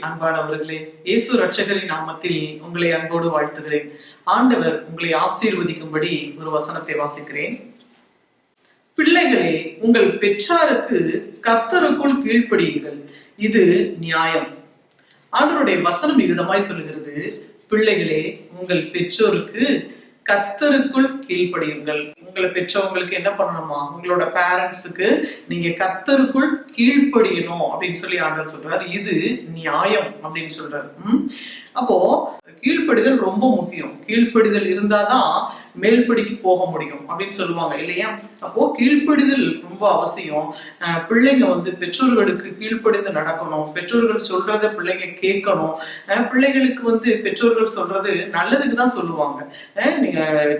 அன்பானவர்களே, இயேசு ரட்சகரின் நாமத்தில் உங்களை அன்போடு வாழ்த்துகிறேன். ஆண்டவர் உங்களை ஆசீர்வதிக்கும்படி ஒரு வசனத்தை வாசிக்கிறேன். பிள்ளைகளே, உங்கள் பெற்றாருக்கு கர்த்தருக்குள் கீழ்ப்படியுங்கள், இது நியாயம். ஆண்டவருடைய வசனம் விதமாய் சொல்லுகிறது, பிள்ளைகளே உங்கள் பெற்றோருக்கு கர்த்தருக்குள் கீழ்ப்படியுங்கள். உங்களை பெற்றவங்களுக்கு என்ன பண்ணணுமா? உங்களோட பேரண்ட்ஸுக்கு நீங்க கர்த்தருக்குள் கீழ்ப்படியணும் அப்படின்னு சொல்லி ஆண்டவர் சொல்றாரு. இது நியாயம் அப்படின்னு சொல்றாரு. அப்போ கீழ்ப்படிதல் ரொம்ப முக்கியம். கீழ்ப்படிதல் இருந்தாதான் மேல்படிக்கு போக முடியும் அப்படின்னு சொல்லுவாங்க இல்லையா? அப்போ கீழ்ப்படிதல் ரொம்ப அவசியம். பிள்ளைங்க பெற்றோர்களுக்கு கீழ்ப்படிந்து நடக்கணும். பெற்றோர்கள் சொல்றத பிள்ளைங்க கேட்கணும். பிள்ளைகளுக்கு பெற்றோர்கள் சொல்றது நல்லதுக்கு தான் சொல்லுவாங்க.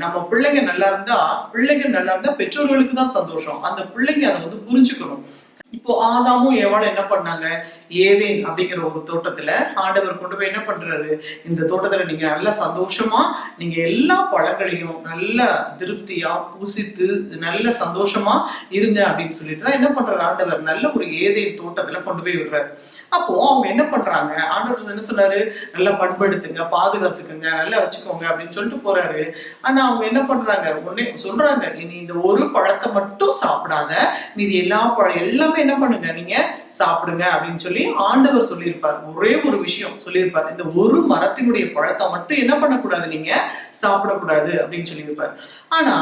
நம்ம பிள்ளைங்க நல்லா இருந்தா பெற்றோர்களுக்கு தான் சந்தோஷம். அந்த பிள்ளைங்க அதை புரிஞ்சுக்கணும். இப்போ ஆதாமும் ஏவாளும் என்ன பண்ணாங்க? ஏதேன் அப்படிங்கிற ஒரு தோட்டத்துல ஆண்டவர் கொண்டு போய் என்ன பண்றாரு? இந்த தோட்டத்துல நீங்க நல்ல சந்தோஷமா நீங்க எல்லா பழங்களையும் நல்ல திருப்தியா பூசித்து நல்ல சந்தோஷமா இருங்க அப்படின்னு சொல்லிட்டு தான் என்ன பண்றாரு ஆண்டவர்? நல்ல ஒரு ஏதேன் தோட்டத்துல கொண்டு போய் விடுறாரு. அப்போ அவங்க என்ன பண்றாங்க? ஆண்டவர் என்ன சொன்னாரு? நல்லா பண்படுத்துங்க, பாதுகாத்துக்குங்க, நல்லா வச்சுக்கோங்க அப்படின்னு சொல்லிட்டு போறாரு. ஆனா அவங்க என்ன பண்றாங்க? உடனே சொல்றாங்க, இனி இந்த ஒரு பழத்தை மட்டும் சாப்பிடாத, மீதி எல்லா பழம் எல்லாமே என்ன பண்ணுங்க, நீங்க சாப்பிடுங்க அப்படின்னு சொல்லி ஆண்டவர் சொல்லியிருப்பார். ஒரே ஒரு விஷயம் சொல்லியிருப்பார், இந்த ஒரு மரத்தினுடைய பழத்தை மட்டும் என்ன பண்ணக்கூடாது, நீங்க சாப்பிடக்கூடாது அப்படின்னு சொல்லியிருப்பார். ஆனா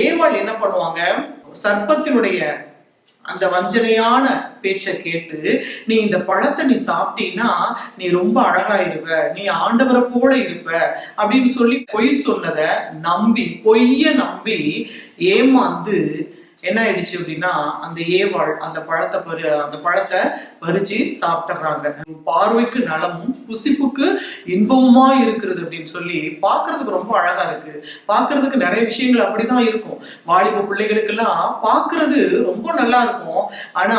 ஏவாள் என்ன பண்ணுவாங்க? சர்ப்பத்தினுடைய அந்த வஞ்சனையான பேச்சை கேட்டு, நீ இந்த பழத்தை நீ சாப்பிட்டீன்னா நீ ரொம்ப அழகாயிருவ, நீ ஆண்டவரை போல இருப்ப அப்படின்னு சொல்லி பொய் சொன்னதை நம்பி, பொய்ய நம்பி ஏமாந்து என்ன ஆயிடுச்சு அப்படின்னா, அந்த ஏவாள் அந்த பழத்தை பறிச்சு சாப்பிட்டுறாங்க. பார்வைக்கு நலமும் புசிப்புக்கு இன்பமுமா இருக்கிறது அப்படின்னு சொல்லி பாக்குறதுக்கு ரொம்ப அழகா இருக்கு. பாக்குறதுக்கு நிறைய விஷயங்கள் அப்படிதான் இருக்கும். வாலிப பிள்ளைகளுக்கு எல்லாம் பாக்குறது ரொம்ப நல்லா இருக்கும். ஆனா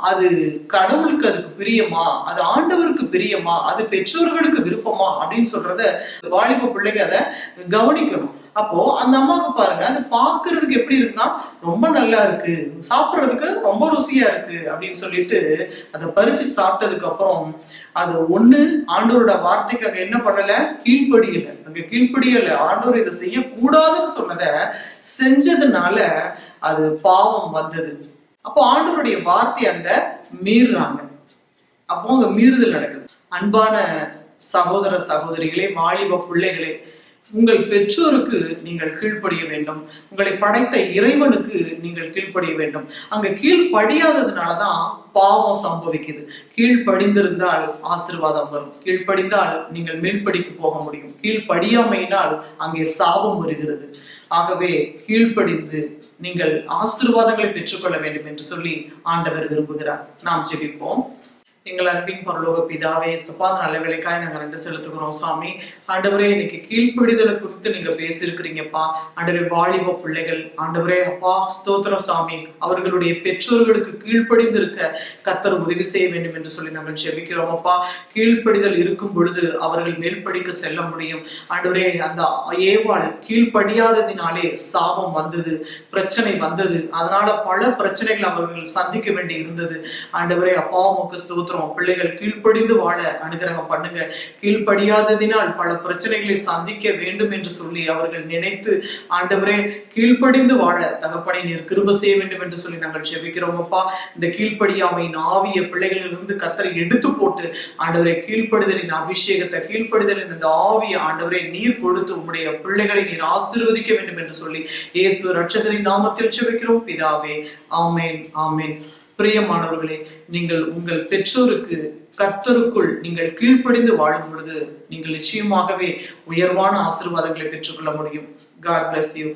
அது கடவுளுக்கு அதுக்கு பிரியமா, அது ஆண்டவருக்கு பிரியமா, அது பெற்றோர்களுக்கு விருப்பமா அப்படின்னு சொல்றத வாலிப பிள்ளைங்க அதை கவனிக்கணும். அப்போ அந்த அம்மாவுக்கு பாருங்க, அது பாக்குறதுக்கு எப்படி இருக்குன்னா ரொம்ப நல்லா இருக்கு, சாப்பிட்றதுக்கு ரொம்ப ருசியா இருக்கு அப்படின்னு சொல்லிட்டு அதை பறிச்சு சாப்பிட்டதுக்கு அப்புறம் அது ஒண்ணு ஆண்டவரோட வார்த்தைக்கு அங்க என்ன பண்ணல? கீழ்ப்படியல. அங்க கீழ்ப்படியல. ஆண்டவர் இதை செய்யக்கூடாதுன்னு சொன்னதை செஞ்சதுனால அது பாவம் வந்தது. அப்போ ஆண்டவருடைய வார்த்தை அங்க மீறுறாங்க. அப்போ அங்க மீறுதல் நடக்குது. அன்பான சகோதர சகோதரிகளே, வாலிப பிள்ளைகளே, உங்கள் பெற்றோருக்கு நீங்கள் கீழ்ப்படிய வேண்டும். உங்களை படைத்த இறைவனுக்கு நீங்கள் கீழ்ப்படிய வேண்டும். அங்க கீழ்ப்படியாததுனாலதான் பாவம் சம்பவிக்குது. கீழ்ப்படிந்திருந்தால் ஆசீர்வாதம் வரும். கீழ்ப்படிந்தால் நீங்கள் மேல்படிக்கு போக முடியும். கீழ்ப்படியாமையினால் அங்கே சாபம் வருகிறது. ஆகவே கீழ்ப்படிந்து நீங்கள் ஆசீர்வாதங்களை பெற்றுக்கொள்ள வேண்டும் என்று சொல்லி ஆண்டவர் விரும்புகிறார். நாம் ஜெபிப்போம். எங்கள் அன்பின் பரலோக பிதாவே, சப்பா நல்ல வேலைக்காய் நாங்க ரெண்டு செலுத்துக்கிறோம் சாமி. ஆண்டவரே, இன்னைக்கு கீழ்ப்படிதலை குறித்து நீங்க பேசியிருக்கிறீங்கப்பா. ஆண்டவரே, வாலிப பிள்ளைகள் ஆண்டவரே அப்பா ஸ்தோத்திரம் சாமி, அவர்களுடைய பெற்றோர்களுக்கு கீழ்ப்படிந்து இருக்க கர்த்தர் உதவி செய்ய வேண்டும் என்று சொல்லி நாங்கள் ஜெபிக்கிறோம் அப்பா. கீழ்ப்படிதல் இருக்கும் பொழுது அவர்கள் மேல்படிக்க செல்ல முடியும். ஆண்டவரே, அந்த ஏவாள் கீழ்ப்படியாததினாலே சாபம் வந்தது, பிரச்சனை வந்தது. அதனால பல பிரச்சனைகள் அவர்கள் சந்திக்க வேண்டி இருந்தது. ஆண்டவரே அப்பா, உமக்கு ஸ்தோத்திரம். பிள்ளைகள் கீழ்ப்படிந்து வாழ அனுகிரகம் பண்ணுங்க. கீழ்ப்படியாததினால் பல பிரச்சனைகளை சந்திக்க வேண்டும் என்று சொல்லி அவர்கள் நினைத்து ஆண்டவரே கீழ்ப்படிந்து வாழ தகப்பனை நீர் கிருபை செய்ய வேண்டும் என்று சொல்லி நாங்கள் ஜெபிக்கிறோம் அப்பா. இந்த கீழ்ப்படியாமையின் ஆவிய பிள்ளைகளிலிருந்து கர்த்தரை எடுத்து போட்டு ஆண்டவரே கீழ்ப்படிதலின் அபிஷேகத்தை, கீழ்ப்படிதலின் இந்த ஆவிய ஆண்டவரே நீர் கொடுத்து உம்முடைய பிள்ளைகளை நீர் ஆசீர்வதிக்க வேண்டும் என்று சொல்லி இயேசு ரட்சகரின் நாமத்தில் ஜெபிக்கிறோம் பிதாவே. ஆமேன், ஆமேன். பிரியமானவர்களே, நீங்கள் உங்கள் பெற்றோருக்கு கர்த்தருக்குள் நீங்கள் கீழ்ப்படிந்து வாழும் பொழுது நீங்கள் நிச்சயமாகவே உயர்வான ஆசீர்வாதங்களை பெற்றுக்கொள்ள முடியும். God bless you.